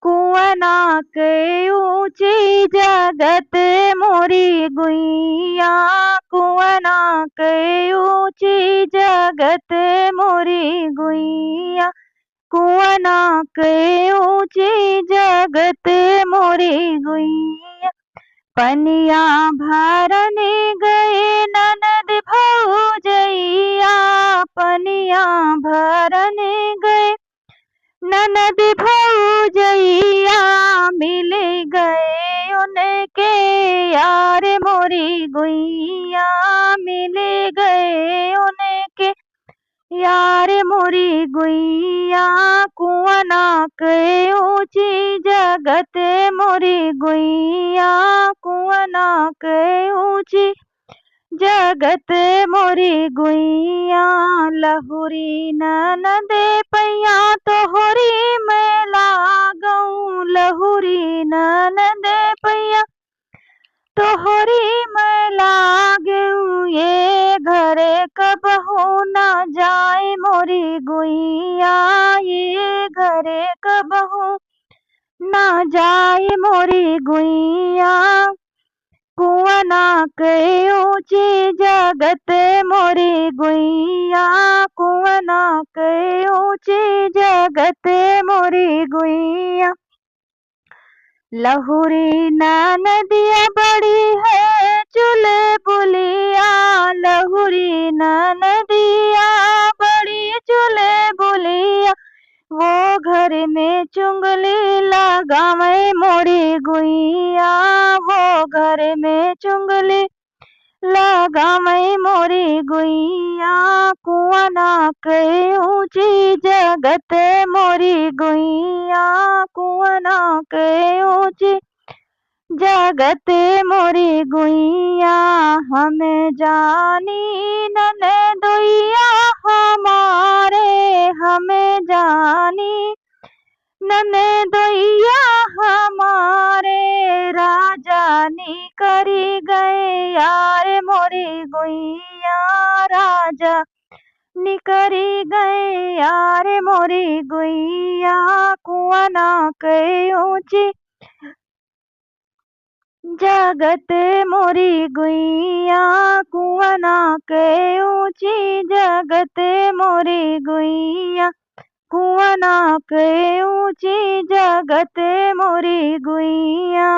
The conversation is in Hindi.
कुआना के ऊंची जगत मोरी गुइया, कुआना के ऊंची जगत मोरी गुइया, कुआना के ऊंची जगत मोरी गुइया। पनिया भरने गए ननद भौजैया, पनिया भरने गए ननद भौजैया, मिल गए उनके यार मोरी गुइया, मिल गए उनके यार मोरी गुइया। कुआना के ऊंची जगत मोरी गुइया, कुआना के ऊंची जगत मोरी गुइया। लहुरी ननद पैया तोहरी मैं लागऊं, लहुरी ननद पैया तोहरी मैं लागऊं, ये घरे कबहू न जाए मोरी गुइया, ये घरे कबहू न जाए मोरी गुइया। कुआना के ऊंची जगत मोरी गुइया, कुआना के ऊंची जगत मोरी गुइया। लहुरी ननदिया बड़ी है चुलबुलिया, लहुरी ननदिया बड़ी चुलबुलिया, वो घर में चुंगली लगावे मोरी गुइया, वो घर में चुंगली लगावे मोरी गुइया। कुआना के ऊंची जगत मोरी गुइया, कुआना के ऊंची जगत मोरी गुइया। हमें जानी ननदोइया हमारे, हमें जानी ननदोइया हमारे, राजा नी करी गए यार मोरी गुइया, राजा नी करी गए यार मोरी गुइया। कुआना के ऊंची जगत मोरी गुइया, कुआना के ऊंची जगत मोरी गुइया, कुआना के ऊंची जगत मोरी गुइया।